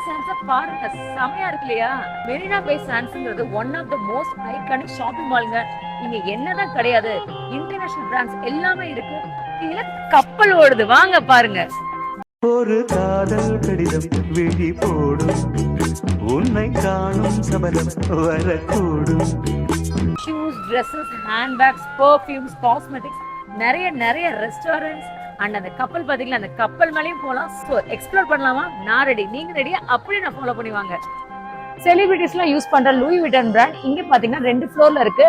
சாண்ட்ஸ பாருங்க, செமையா இருக்கு இல்லையா? மெரினா பே சாண்ட்ஸ்ங்கிறது one of the most iconic shopping மால்ங்க. இங்க என்னதான் கிடையாது, இன்டர்நேஷனல் பிராண்ட்ஸ் எல்லாமே இருக்கு. கீழே கப்பல் ஓடுது, வாங்க பாருங்க. ஒரு காதல் கடிதம் விழி போடும், உன்னை காணும் சபலம் வரக்கூடும். Shoes, dresses, handbags, perfumes, cosmetics, நிறைய நிறைய ரெஸ்டாரண்ட்ஸ் அண்ட் அந்த கப்பல் பாத்தீங்களா, அந்த கப்பல் மேலேயும் போலாம். ஸோ எக்ஸ்ப்ளோர் பண்ணலாமா? நான் ரெடி, நீங்க ரெடியா? அப்படியே நான் ஃபாலோ பண்ணுவாங்க. செலிபிரிட்டிஸ்லாம் யூஸ் பண்ற லூயி விட்டன் பிராண்ட் இங்க பாத்தீங்கன்னா 2 ஃப்ளோர்ல இருக்கு.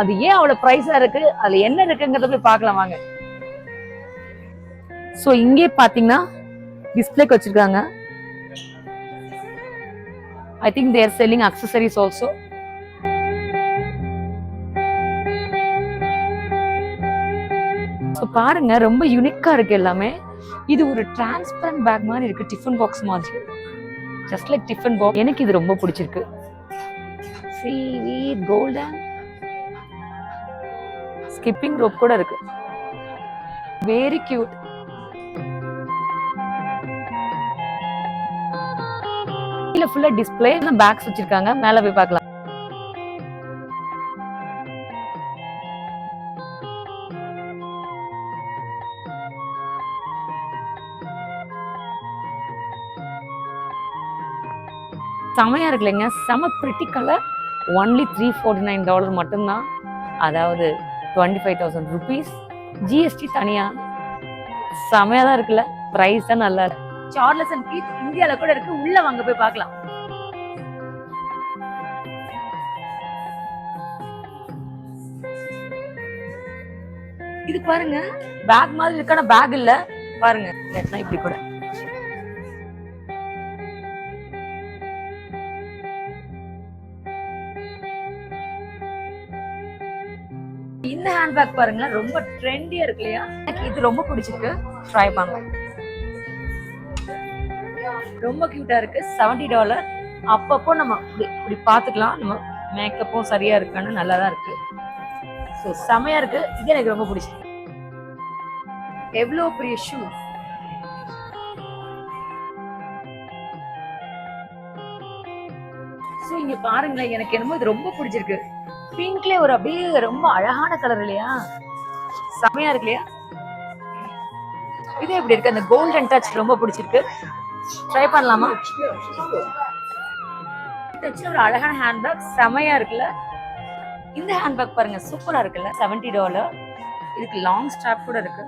அது ஏன் அவ்வளவு பிரைஸா இருக்கு, அதுல என்ன இருக்குங்கிறத போய் பார்க்கலாம் வாங்க. ஸோ இங்கே பாத்தீங்கன்னா டிஸ்பிளேக்கு வச்சிருக்காங்க. I think they are selling accessories also. So பாருங்க, ரொம்ப யூனிக்கா இருக்கு எல்லாமே. இது ஒரு டிரான்ஸ்பரண்ட் பேக் மாதிரி இருக்கு, டிஃபன் பாக்ஸ் மாதிரி, ஜஸ்ட் லைக் டிஃபன் பாக்ஸ். எனக்கு இது ரொம்ப பிடிச்சிருக்கு. சீவீட் கோல்டன் ஸ்கிப்பிங் ரோப் கூட இருக்கு, வெரி கியூட். இல்ல ஃபுல்லா டிஸ்ப்ளே பேக்ஸ் வச்சிருக்காங்க, மேல போய் பார்க்கலாம். செமையா இருக்கு இல்லைங்க, செம பிரிட்டி கலர். ஒன்லி $349 மட்டும்தான், அதாவது 25,000 rupees. ஜிஎஸ்டி தனியா. செமையா தான் இருக்குல்ல, பிரைஸ் தான் நல்லா இருக்கு. சார்லஸ் அண்ட் கீத் இந்தியால கூட இருக்கு, உள்ள வாங்க போய் பார்க்கலாம். இது பாருங்க, பேக் மாதிரி இருக்கான பேக் இல்ல, பாருங்க இப்படி கூட. இந்த ஹேண்ட்பேக் பாருங்க, ரொம்ப ட்ரெண்டியா இருக்கு இல்லையா? எனக்கு இது ரொம்ப பிடிச்சிருக்கு, ட்ரை பண்ணலாம். ரொம்ப கியூட்டா இருக்கு, $70. அப்பப்போ நம்ம இப்படி பாத்துக்கலாம், நம்ம மேக்கப்பும் சரியா இருக்கான்னு நல்லா தான் இருக்கு. ஸோ செமையா இருக்கு, இது எனக்கு ரொம்ப பிடிச்சிருக்கு. எவ்வளவு பெரிய ஷூ. ஸோ இங்க பாருங்களேன், எனக்கு என்னமோ இது ரொம்ப பிடிச்சிருக்கு. பிங்க்ல ஒரு அப்படியே ரொம்ப அழகான கலர் இல்லையா? செமையா இருக்கு இல்லையா? இது எப்படி இருக்கு, அந்த கோல்டன் டச் ரொம்ப பிடிச்சிருக்கு, ட்ரை பண்ணலாமா? ஒரு அழகான ஹேண்ட்பேக், செமையா இருக்குல்ல? இந்த ஹேண்ட்பேக் பாருங்க, சூப்பரா இருக்குல்ல? $70. இதுக்கு லாங் ஸ்ட்ராப் கூட இருக்கு,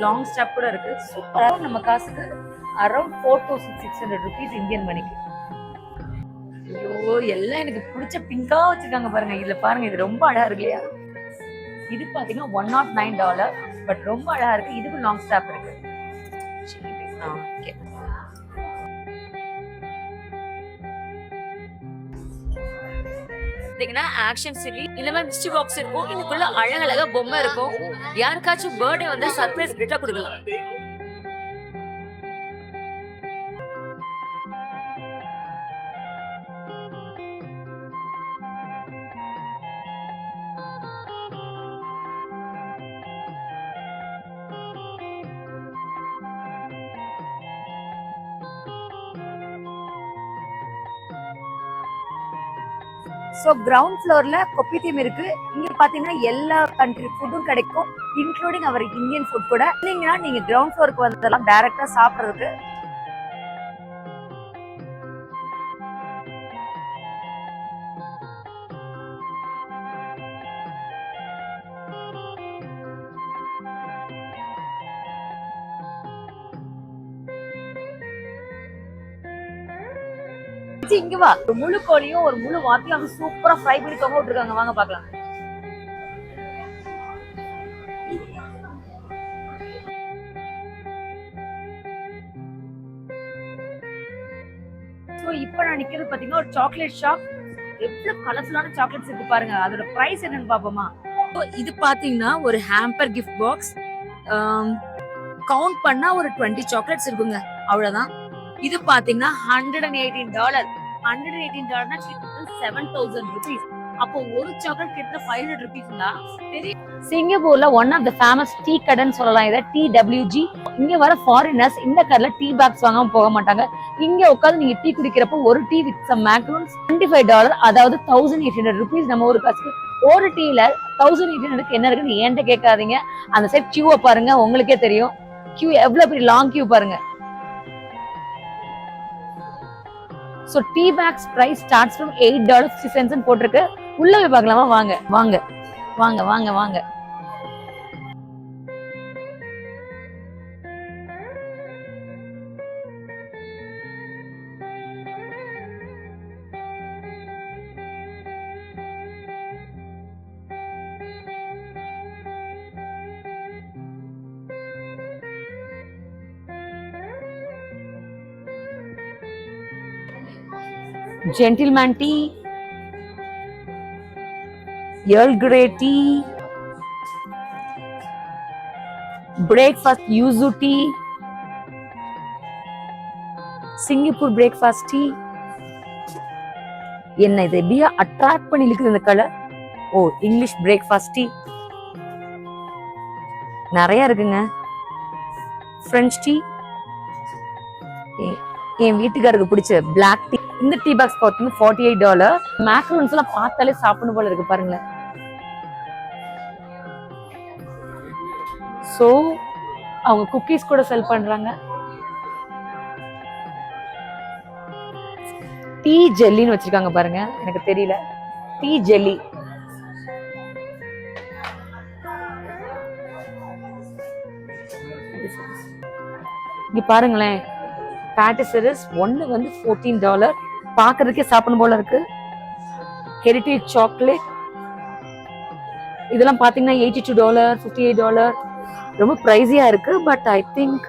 லாங் ஸ்ட்ராப் கூட இருக்கு, சூப்பரா. நம்ம காசுக்கு அரௌண்ட் 4,600 rupees இந்தியன் மணிக்கு. ஐயோ, எல்லாம் எனக்கு பிடிச்ச பிங்கா வச்சிருக்காங்க பாருங்க. இதுல பாருங்க, இது ரொம்ப அழகா இருக்கு இல்லையா? இது பாத்தீங்கன்னா $109, பட் ரொம்ப அழகா இருக்கு. இதுக்கு லாங் ஸ்டாப் இருக்கு. ஆக்ஷன் சிட்டி இந்த மாதிரி மிஸ்டி பாக்ஸ் இருக்கும், இதுக்குள்ள அழகழகா பொம்மை இருக்கும். யாருக்காச்சும் பர்த்டே வந்து சர்ப்ரைஸ் கிஃப்டா கொடுக்கலாம். ஸோ கிரவுண்ட் ஃப்ளோர்ல கொப்பி தீம் இருக்கு. இங்க பாத்தீங்கன்னா எல்லா கண்ட்ரி ஃபுட்டும் கிடைக்கும், இன்க்ளூடிங் அவர் இந்தியன் ஃபுட் கூட. நீங்க கிரவுண்ட் ஃப்ளோருக்கு வந்ததெல்லாம் டைரக்டா சாப்பிடுறதுக்கு. இங்க வா, ஒரு முழு கோழியும் ஒரு முழு வாத்தியும் அது சூப்பரா ஃப்ரை பண்ணி தொங்க விட்டுருக்காங்க, வாங்க பார்க்கலாம். சோ இப்போ நான் நிக்கிறது பாத்தீங்கன்னா ஒரு சாக்லேட் ஷாப். எவ்வளவு கலர்ஃபுல்லான சாக்லேட்ஸ் இருக்கு பாருங்க. அதோட பிரைஸ் என்னன்னு பாப்போமா? இது பாத்தீங்கன்னா ஒரு ஹேம்பர் கிஃப்ட் பாக்ஸ். கவுண்ட் பண்ணா ஒரு 20 சாக்லேட்ஸ் இருக்குங்க, அவ்வளவுதான். இது பாத்தீங்கன்னா $118. $118 7,000 rupees. அப்போ ஒரு சாக்லேட் கிட்ட 500 rupees. சிங்கப்பூர்ல one of the famous tea கடைன்னு சொல்லலாம். இதை TWG. இங்க வர ஃபாரினர்ஸ் இந்த கடையில டீ பேக்ஸ் வாங்காம போக மாட்டாங்க. இங்க உட்காந்து நீங்க டீ குடிக்கிறப்போ ஒரு டீ வித் சம் மேக்ரோன்ஸ் $25, அதாவது 1800 rupees நம்ம ஒரு காசுக்கு. ஒரு டீல 1800 என்ன இருக்குன்னு என்கிட்ட கேட்காதீங்க. அந்த சைட் கியூவை பாருங்க, உங்களுக்கே தெரியும். கியூ எவ்வளவு பெரிய லாங் கியூ பாருங்க. So tea bags price starts from $8.50 போட்டிருக்கு. உள்ள போய் பார்க்கலாமா? வாங்க வாங்க வாங்க வாங்க வாங்க. Gentleman tea, Earl Grey tea, breakfast yuzu tea, Singapore breakfast tea. என்ன இது எப்படியா அட்ராக்ட் பண்ணி இழுக்குது இந்த கலர்? ஓ, இங்கிலீஷ் பிரேக்ஃபாஸ்ட் டீ நிறைய இருக்குங்க. ஃப்ரெஞ்ச் டீ, என் வீட்டுக்காருக்கு பிடிச்ச பிளாக் டீ. இந்த டீ பாக்ஸ் பார்த்தீங்கன்னா $48. மேக்ரோன்ஸ் எல்லாம் பார்த்தாலே சாப்பிடணும் போல இருக்கு பாருங்களேன். சோ அவங்க குக்கீஸ் கூட செல் பண்றாங்க. டீ ஜெல்லின்னு வச்சிருக்காங்க பாருங்க, எனக்கு தெரியல. Tea jelly. இங்க பாருங்களேன், பேட்டிசரிஸ் ஒன்னு வந்து $14. பாக்குறதுக்கே சாப்பிடணும் போல இருக்கு. ஹெரிட்டேஜ் சாக்லேட் இதெல்லாம் பாத்தீங்கன்னா $82, $58. ரொம்ப பிரைஸியா இருக்கு. But I think